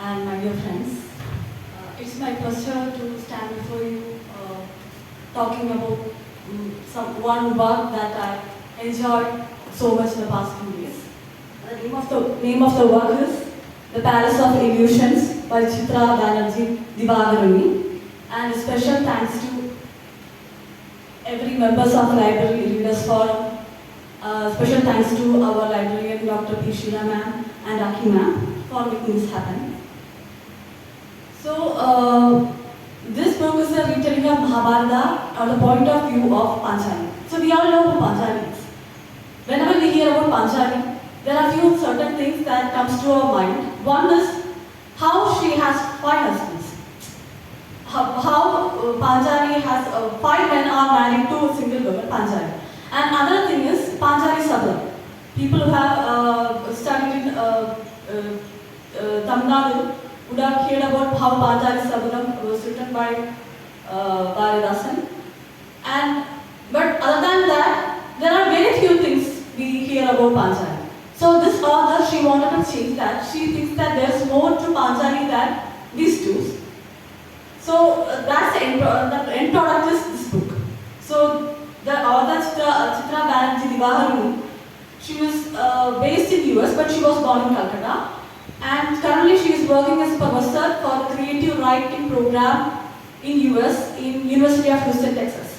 and my dear friends. It's my pleasure to stand before you talking about one work that I enjoyed so much in the past few days. The name of the work is The Palace of Illusions by Chitra Banerjee Divagaruni, and a special thanks to every members of Library Readers Forum. Special thanks to our librarian Dr. P. Sheila ma'am and Aki ma'am for making this happen. So, this book is a retelling of Mahabharata on the point of view of Panchali. So, we all know who Panchali is. Whenever we hear about Panchali, there are few certain things that comes to our mind. One is how she has 5 husbands. How Panchali has 5 men are married to a single woman, Panchali. And another thing is Panchali Sabra. People who have studied in Tamil Nadu would have heard about how Panchali Sabra was written by Bharadasan. But other than that, there are very few things we hear about Panchali. So this author, she wanted to change that. She thinks that there is more to Panchali than these two. So that's the end product is this book. So the author Chitra Banerjee Divagaruni, she was based in US, but she was born in Calcutta. And currently she is working as a professor for the creative writing program in US, in University of Houston, Texas.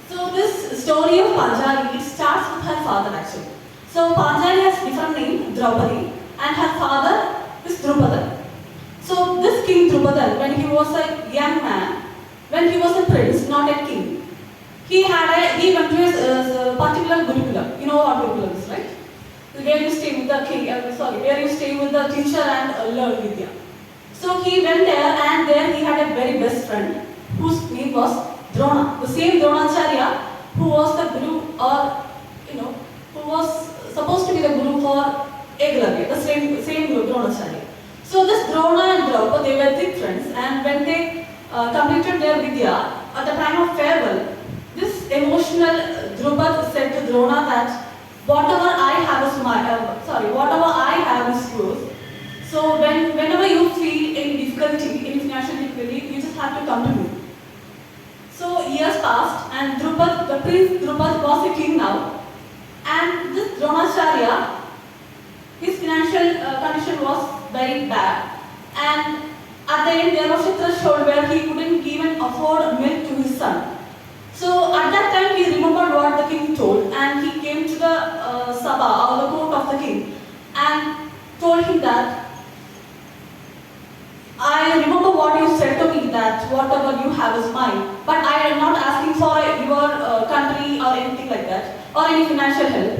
So this story of Panchali, it starts with her father actually. So Panchali has different name, Draupadi, and her father is Drupada. So this King Drupada, when he was a young man, when he was a prince, not a king, he went to his particular Gurukula. You know what Gurukula is, right? Where you stay with the king, where you stay with the teacher and learn Vidya. So he went there, and there he had a very best friend whose name was Drona. The same Dronacharya who was the guru, or who was supposed to be the guru for Eklavya, the same guru, Dronacharya. So this Drona and Draupadi, they were thick friends, and when they completed their Vidya, at the time of farewell, this emotional Drupad said to Drona that whatever I have is yours. So whenever you feel any difficulty, any financial difficulty, you just have to come to me. So years passed, and Drupad, the prince Drupad was a king now, and this Dronacharya, his financial condition was very bad, and at the end there was a threshold where he couldn't even afford milk to his son. So at that time he remembered what the king told, and he came to the Sabha, or the court of the king, and told him that, I remember what you said to me, that whatever you have is mine, but I am not asking for your country or anything like that, or any financial help.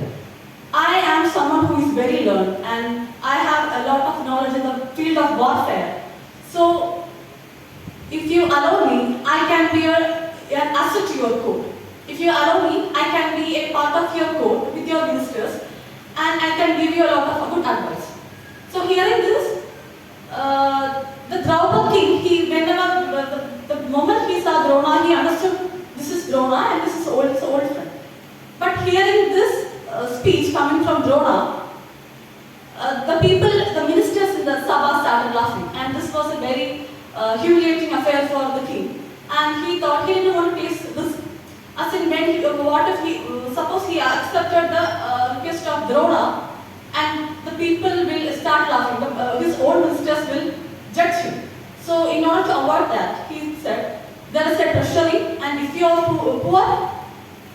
I am someone who is very learned, and I have a lot of knowledge in the field of warfare. So if you allow me, I can be an asset to your court. If you allow me, I can be a part of your court with your ministers, and I can give you a lot of good advice. So hearing this, the Draupadi king, the moment he saw Drona, he understood this is Drona and this is his old friend. But hearing this speech coming from Drona, the ministers in the Sabha started laughing, and this was a very humiliating affair for the king. And he thought he didn't want to face this. As in, what if suppose he accepted the request of Drona, and the people will start laughing, his own ministers will judge him. So in order to avoid that, he said, there is a treasury, and if you are poor,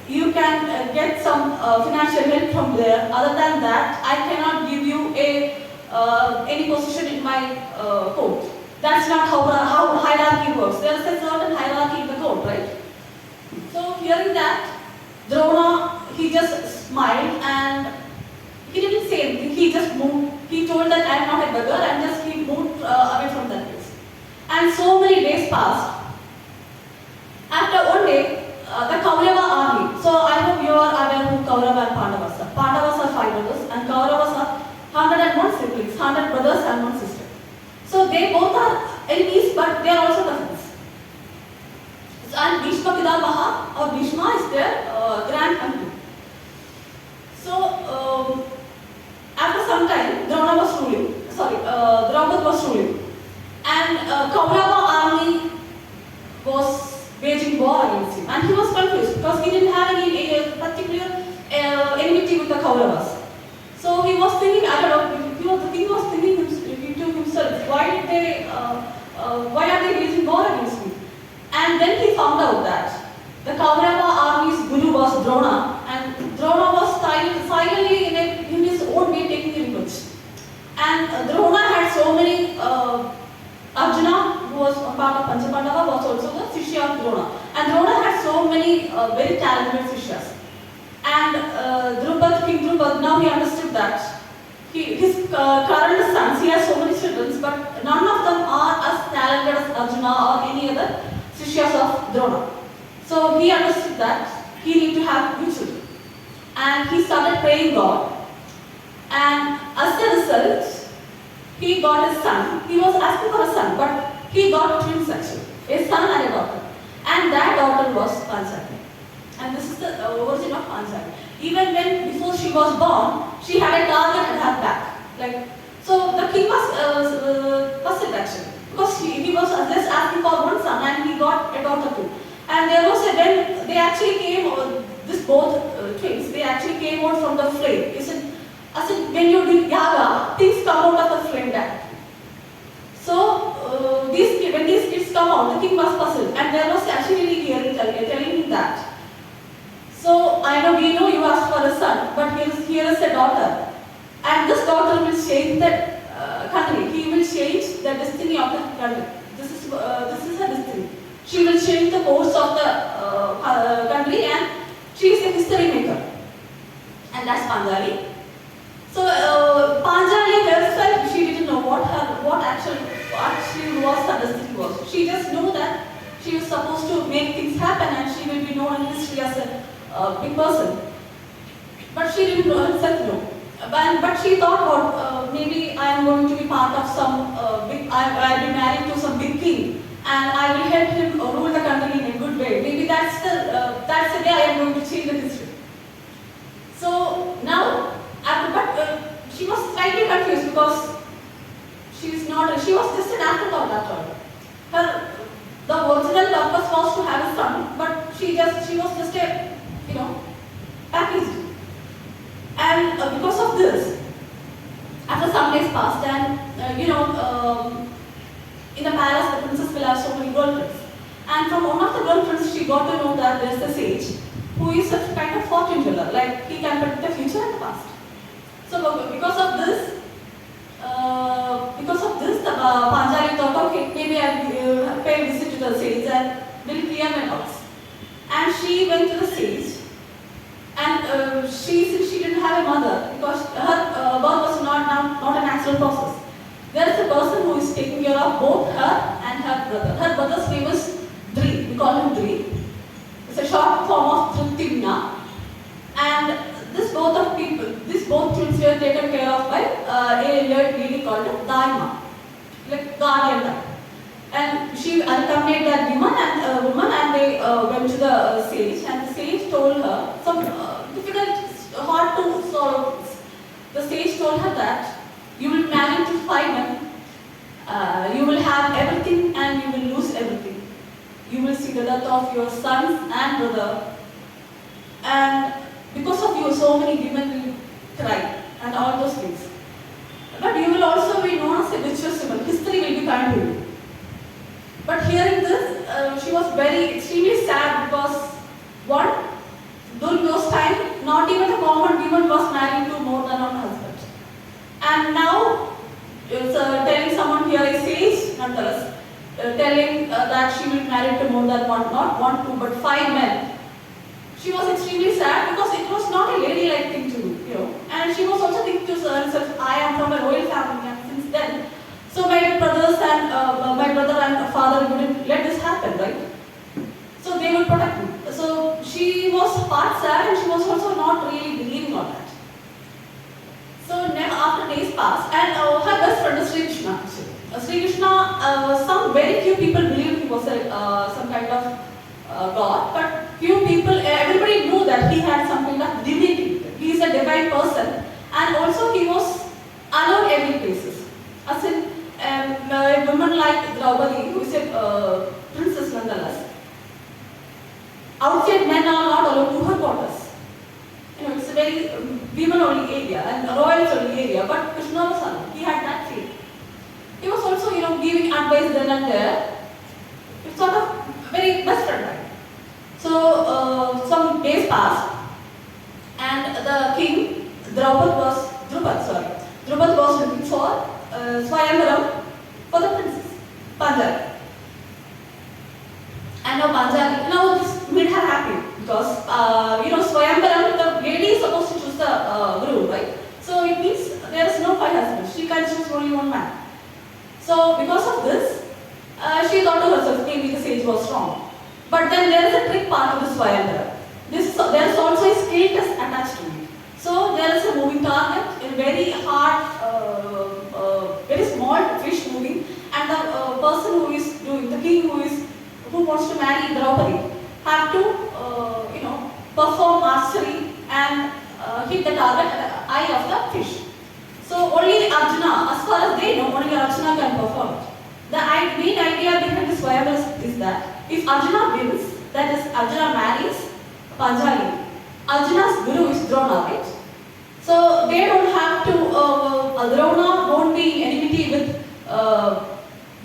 you can get some financial help from there. Other than that, I cannot give you any position in my court. That's not how hierarchy works. There is a certain hierarchy in the court, right? So hearing that, Drona, he just smiled, and he didn't say anything. He just moved. He told that I am not a beggar, and he moved away from that place. And so many days passed. After one day, the Kaurava army. So I hope you are aware who Kaurava and Pandavas are. Pandavas are 5 brothers, and Kauravas are 101 siblings, 100 brothers and 1 sister. So they both are enemies, but they are also cousins. And Bhishma Pitamaha, or Bhishma, is their grand uncle. So after some time, Drona was ruling. Draupadi was ruling. And Kaurava army was waging war against him. And he was confused because he didn't have any particular enmity with the Kauravas. So he was thinking, I don't know, he was thinking to himself, why are they waging war against me? And then he found out that the Kaurava army's guru was Drona, and Drona was silently in his own way taking revenge. And Drona had so many, Arjuna, who was a part of Panchapandava, was also the Shishya of Drona. And Drona had so many very talented Shishyas. And King Drupad, now he understood that his current sons, he has so many children, but none of them are as talented as Arjuna or any other Shishyas of Drona. So he understood that he needed to have new children. And he started praying God. And as a result, he got a son. He was asking for a son, but he got twins actually, a son and a daughter. And that daughter was Panchali. And this is the origin of Panchali. Even when before she was born, she had a target at her back. So the king was puzzled actually, because he was just asking for one son and he got a daughter too. And there was when they actually came, both twins, they actually came out from the flame. As in, when you do yaga, things come out of the flame back. So when these kids come out, the king was puzzled, and there was actually hearing telling him that. So we know you asked for a son, but here is a daughter, and this daughter will change the country. He will change the destiny of the country. This is her destiny. She will change the course of the country, and she is a history maker, and that's Panchali. So Panchali herself, she didn't know what actually was her destiny was. She just knew that she was supposed to make things happen, and she will be known in history as a big person. But she didn't know herself know. But she thought, maybe I am going to be part of some I'll be married to some big king, and I will help him rule the country in a good way. Maybe that's the day I am going to change the history. So now, she was slightly confused because she was just an afterthought after all. The original purpose was to have a son, but she was just a, packaged. And because of this, after some days passed, and in the palace, the princess will have so many girlfriends. And from one of the girlfriends, she got to know that there is a sage who is a kind of fortune teller, like he can predict the future and the past. So because of this, the Panchali thought, okay, maybe I'll pay a visit to the sage and will clear my doubts. And she went to the sage, and since she didn't have a mother, because her birth was not a natural process, there is a person who is taking care of both her and her brother. Her brother's name is Dri. We call him Dri. It's a short form of Triptivna. And these both twins were taken care of by a lady called Daima, like guardian. And she accompanied that woman, and they went to the sage, and the sage told her some difficult, hard to solve. The sage told her that you will marry to 5 men, you will have everything and you will lose everything. You will see the death of your sons and brother, and because of you, so many women will cry and all those things. But you will also be known as a virtuous woman. History will be kind to you. But hearing this, she was extremely sad because during those times, not even a common woman was married to more than one husband. And now, it's telling someone here a sage, nonetheless, telling that she will marry to more than not 1, 2, but 5 men. She was extremely sad because it was not a ladylike thing to do, And she was also thinking to herself, I am from a royal family, and since then, so my brothers and my brother and father wouldn't let this happen, right? So they would protect me. So she was part sad, and she was also not really believing on that. So now after days passed, and her best friend is Sri Krishna actually. Sri Krishna, some very few people believed he was some kind of God, but few people, everybody knew that he had some kind of divinity. He is a divine person, and also he was allowed every places. As in, a woman like Draupadi, who is a princess nonetheless, outside men are not allowed to her quarters. It's a very women-only area and royals-only area, but Krishna was alone. He had that feel. He was also, giving advice then and there. It's sort of very best friend, right? So, some days passed, and the king, Drupad was looking for Swayamvaram for the princess, Panjali. And now this made her happy because, Swayamvaram, the lady is supposed to choose the guru, right? So it means there is no five husbands. She can choose only one man. So because of this, she thought to herself, maybe the sage was wrong. But then there is a trick part of the Swayamvaram. There is also a scale test attached to it. So there is a moving target, a very hard, very small fish moving, and the person who is doing, the king who wants to marry Draupadi, have to, perform archery and hit the target at the eye of the fish. So only Arjuna, as far as they know, only Arjuna can perform it. The main idea behind this Swayamvara is that if Arjuna wins, that is Arjuna marries Panjali, Arjuna's guru is Drona, right? So they don't have to, Drona won't be in enmity with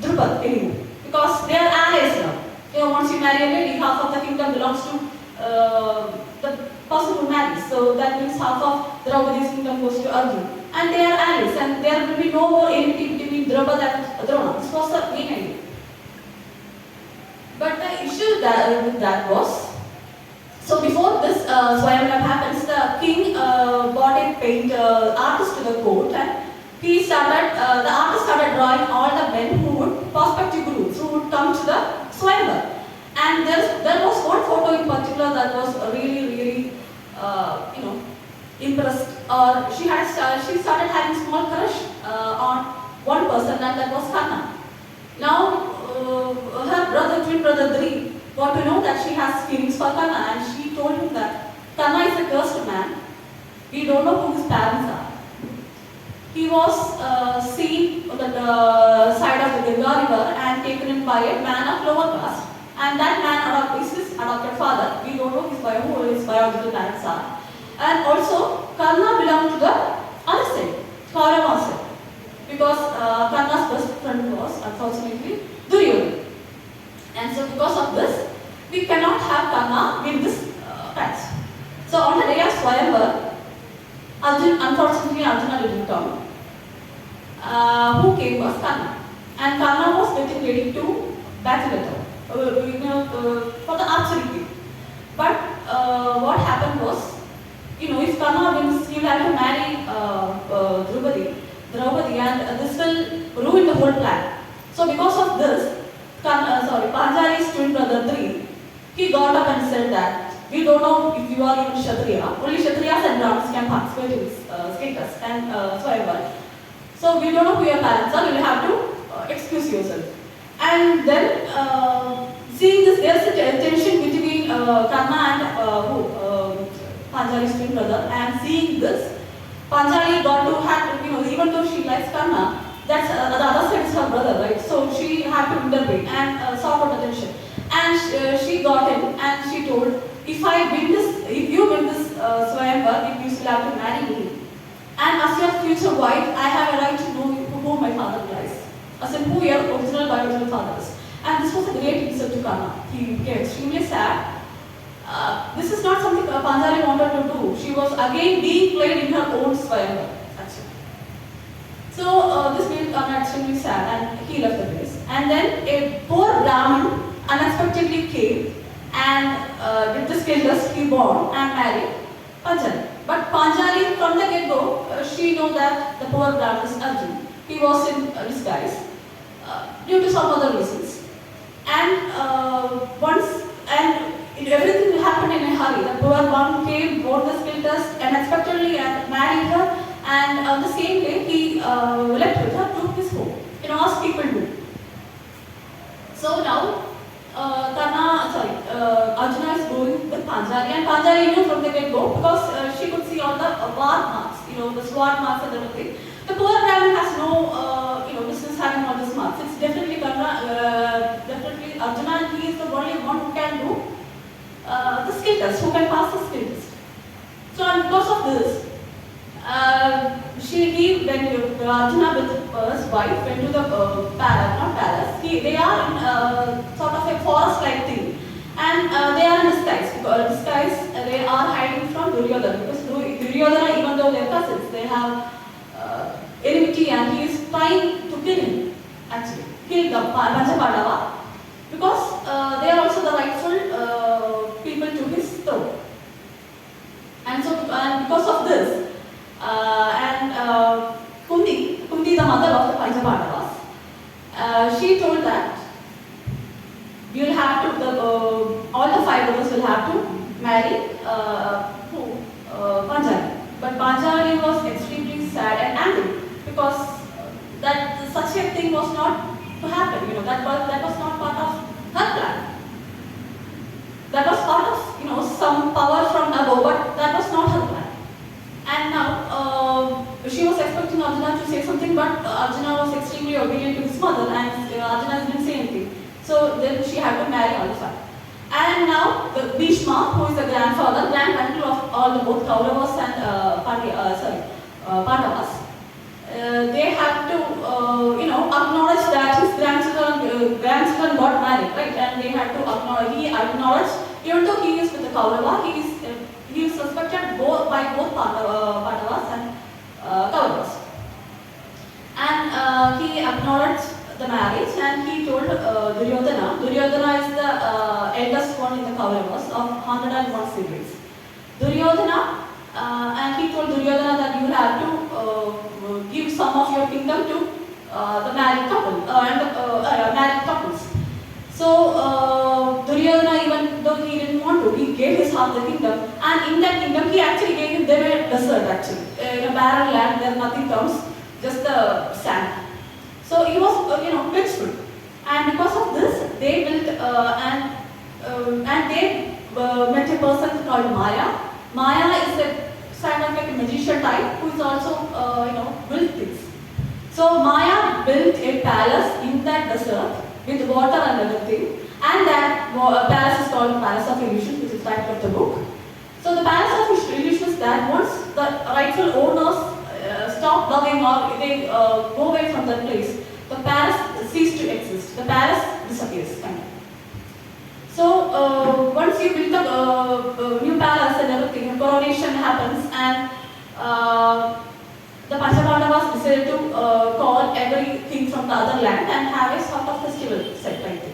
Drupad anymore because they are allies now. Once you marry a lady, half of the kingdom belongs to the person who marries. So that means half of Draupadi's kingdom goes to Arjuna. And they are allies, and there will be no more enmity between Drupad and Drona. This was the main idea. But the issue with that was, so before this Swayamvaram happens, the king brought a artist to the court, and the artist started drawing all the men who would, prospective gurus, who would come to the Swayamvaram. And there was one photo in particular that was really, impressed. She started having small crush on one person, and that was Karna. Now, her twin brother Dri, got to know that she has feelings for Karna, and she told him that Karna is a cursed man. We don't know who his parents are. He was seen on the side of the Ganga river and taken in by a man of lower caste. And that man is his adopted father. We don't know who his biological parents are. And also, Karna belonged to the other side, Kaurava side. Because Karna's best friend was, unfortunately, Duryodhana. And so because of this, we cannot have Karna win this match. So on the day of Swayamvar, unfortunately Arjuna didn't come. Who came was Karna. And Karna was getting ready to battle Attoor, for the archery game. But what happened was, if Karna wins, he will have to marry Draupadi, and this will ruin the whole plan. So because of this, Panjali's twin brother Dri, he got up and said that we don't know if you are even Kshatriya. Only Kshatriyas and Brahmins can participate in this status and Swayamvar. So we don't know who your parents are. You will have to excuse yourself. And then seeing this, there is a tension between Karna and Panjali's twin brother. And seeing this, Panjali got to have, even though she likes Karna, that's the other side is her brother, right? So she had to intervene and sort out the tension. And she got in and she told, if you win this Swayamvar, you still have to marry me. And as your future wife, I have a right to know who my father lies. As in who your original biological father is. And this was a great insult to Karna. He became extremely sad. This is not something Panjali wanted to do. She was again being played in her own Swayamvar. So this made Karna extremely sad, and he left the place. And then a poor Brahmin unexpectedly came and did the skill test, he born and married Panjali. But Panjali, from the get-go, she knew that the poor Brahmin is Arjuna. He was in disguise due to some other reasons. And everything happened in a hurry. The poor one came, bought the skill test unexpectedly and married her. And on the same day, he left with her to his home, as people do. So now, Arjuna is going with Panjali, and Panjali knew from the get-go because she could see all the war marks, the sword marks and everything. The poor Brahmin has no, having all these marks. It's definitely definitely Arjuna, and he is the only one who can do the skill test, who can pass the skill test. So, and because of this, Arjuna with his wife went to the palace. They are in sort of a forest-like thing, and they are in disguise. They are hiding from Duryodhana, because Duryodhana, even though they are cousins, they have enmity, and he is trying to kill him. Actually, kill the Panchapandava, because they are also the rightful people to his throne. And so, because of this, Kunti, the mother of the Panchapandavas, she told that you will have to, all the 5 brothers will have to marry Panchali. But Panchali was extremely sad and angry, because that such a thing was not to happen. That was not part of her plan. That was part of some power from above, but that was not her plan. And now she was expecting Arjuna to say something, but Arjuna was extremely obedient to his mother, and Arjuna didn't say anything. So then she had to marry all the 5. And now the Bhishma, who is the granduncle of all the both Kauravas and Pandavas, they have to acknowledge that his grandchildren got married, right? And they had to acknowledge. He acknowledged, even though he is with the Kaurava, he is respected by both Pandavas and Kauravas. And he acknowledged the marriage, and he told Duryodhana. Duryodhana is the eldest one in the Kauravas of 101 siblings. Duryodhana, and he told Duryodhana that you will have to give some of your kingdom to the married couple and the married couples. So Duryodhana, even though he didn't want to, he gave his half the kingdom, and in that kingdom he actually gave them a desert actually, in a barren land where nothing comes, just the sand. So he was peaceful, and because of this they built and they met a person called Maya. Maya is a kind of like a magician type who is also built things. So Maya built a palace in that desert with water and everything, and that palace is called Palace of Illusion, which is the title of the book. So the Palace of Illusion is that once the rightful owners stop loving or they go away from that place, the palace ceases to exist. The palace disappears, kind of. So once you build a new palace and everything, a coronation happens, and the Panchapandavas decided to call everything from the other land and have a sort of festival set like that.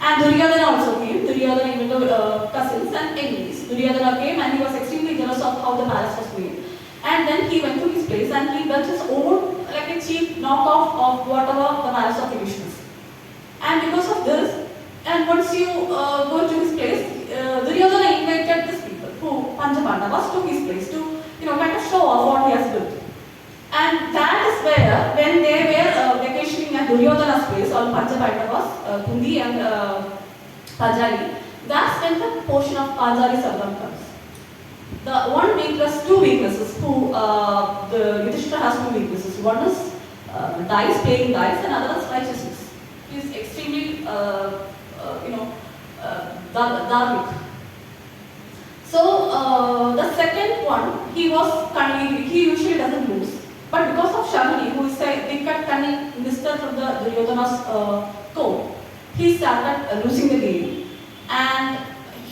And Duryodhana also came. Duryodhana, even though cousins and enemies, Duryodhana came, and he was extremely jealous of how the palace was made. And then he went to his place and he built his own, like a cheap knockoff of whatever the Palace of Illusion is. And because of this, and once you go to his place, Duryodhana invited these people, who Panchapandavas, to his place to kind of show off what he has built. And that is where, when they were vacationing at Duryodhana's place, all Panchapandavas, Kundi and Panjali, that's when the portion of Panjali Sarvam comes. Two weaknesses. The Yudhishthira has 2 weaknesses. One is dice, playing dice, and another is righteousness. He is extremely, dharmic. So the second one, he usually doesn't lose. But because of Shagini, who is a big-cut cunning minister from the Duryodhana's court, he started losing the game. And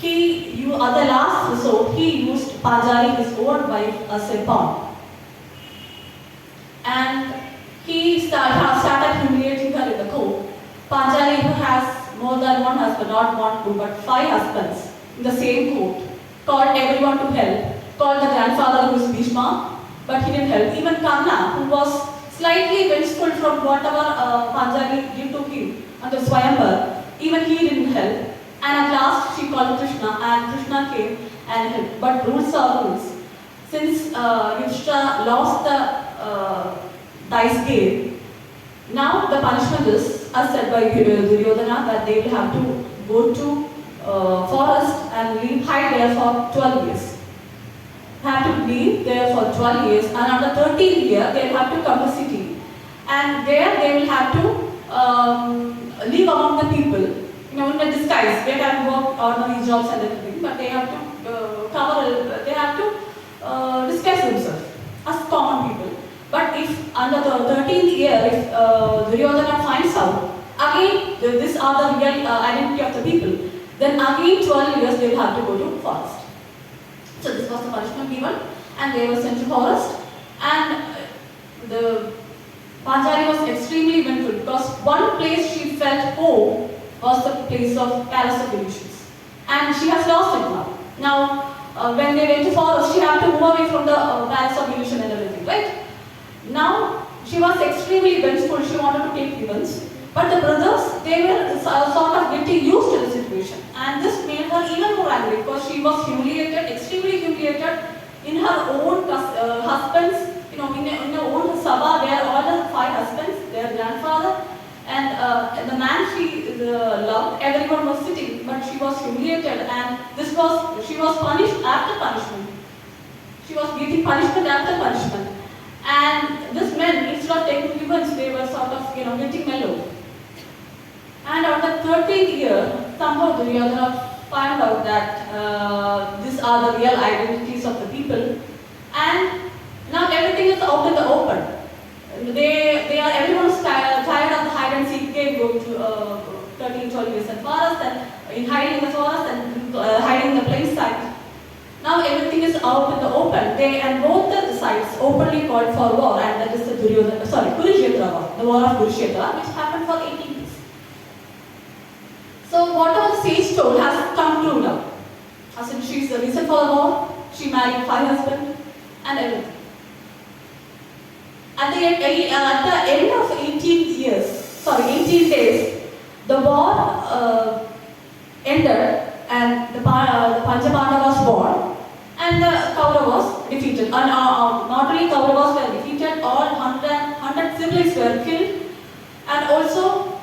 at the last resort, he used Panjali, his own wife, as a pawn. And he started humiliating her in the court. Panjali, who has more than one husband, not 1, 2, but 5 husbands in the same court, called everyone to help, called the grandfather, who is Bhishma, but he didn't help. Even Karna, who was slightly vengeful from whatever Panjali did to him under Swayamvar, even he didn't help. And at last she called Krishna, and Krishna came and helped. But rules are rules. Since Yudhishthira lost the dice game, now the punishment is, as said by Duryodhana, that they will have to go to forest and hide there for 12 years. Have to live there for 12 years, and on the 13th year they will have to come to city, and there they will have to in a disguise. They can work ordinary jobs and everything, but they have to they have to disguise themselves as common people. But if under the 13th year, if Duryodhana finds out, again, these are the real identity of the people, then again 12 years they will have to go to forest. So this was the punishment given, and they were sent to forest. And the Panchali was extremely eventful because one place she felt home was the place of palace of illusions, and she has lost it now. Now, when they went to forest, she had to move away from the palace of illusion and everything, right? Now, she was extremely vengeful. She wanted to take revenge, but the brothers, they were sort of getting used to the situation, and this made her even more angry because she was humiliated, extremely humiliated in her own husband's. In her own sabha, where all the 5 husbands, their grandfather, and the man she loved, everyone was sitting, but she was humiliated, and she was punished after punishment. She was getting punishment after punishment, and this men, instead of taking revenge, they were sort of getting mellow. And on the 13th year, somehow Duryodhana found out that these are the real identities of the people, and now everything is out in the open. Everyone is tired of the hide and seek game, going to 13, 12 years in forest and in hiding in the forest and hiding in the plain sight. Now everything is out in the open. And both the sides openly called for war, and that is the Kurukshetra war, the war of Kurukshetra, which happened for 18 years. So whatever the sage told has come true now. As in, she is the reason for the war. She married 5 husbands and everything. At the end of 18 days, the war ended, and the Panchapada was born, and the Kauravas defeated. Not only Kauravas were defeated, all 100 siblings were killed, and also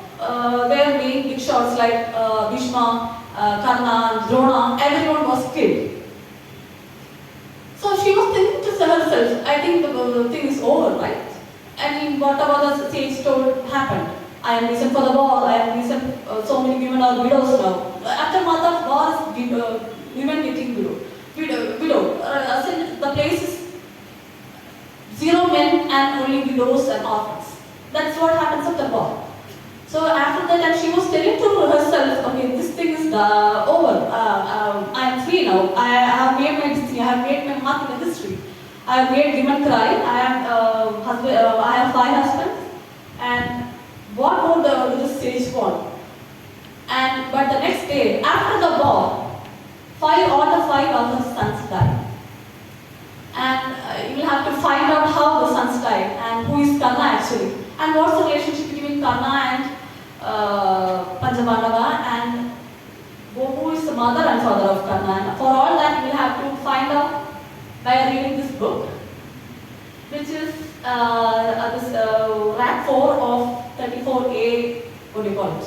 their main big shots like Bhishma, Karna, Drona, everyone was killed. So she was thinking to herself, I think the thing is over, right? I mean, whatever the sage told happened. I am reason for the war, I am reason so many women are widows now. After month of war, women getting widow. As in, the place is 0 men and only widows and orphans. That's what happens after war. So after that, and she was telling to herself, okay, this thing is over. I am free now. I have made my destiny. I have made my mark in the history. I have made women cry. I have 5 husbands. And what more do the sage want? But the next day, after the war, all the 5 of her sons died. And you will have to find out how the sons died and who is Karna actually, and what's the relationship between Karna and Panchapandava, and who is the mother and father of Karna. And for all that, you will have to find out by reading this book, which is this rack 4 of 34A, what do you call it?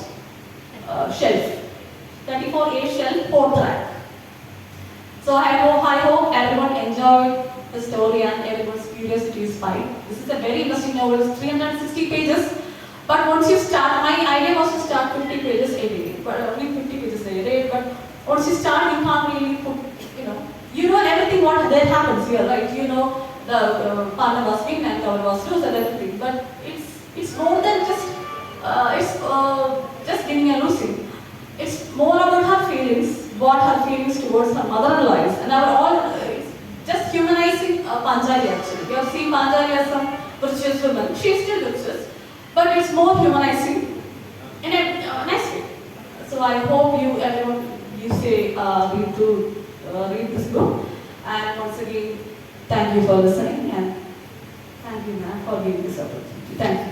Shelf. 34A shelf, 4th rack. So I hope everyone enjoyed the story and everyone's curiosity is spiked. This is a very interesting novel. It's 360 pages. But once you start, my idea was to start 50 pages a day, but only 50 pages a day. But once you start, you can't really put, you know everything what that happens here, right? You know the Pandavas win and Kauravas lose and everything. But it's more than just winning and losing. It's more about her feelings, what her feelings towards her mother-in-law is, and it's just humanizing Panchali actually. You have seen Panchali as some virtuous woman. She is still virtuous, but it's more humanizing in a nice way. So I hope everyone read this book. And once again, thank you for listening, and thank you, ma'am, for giving this opportunity. Thank you.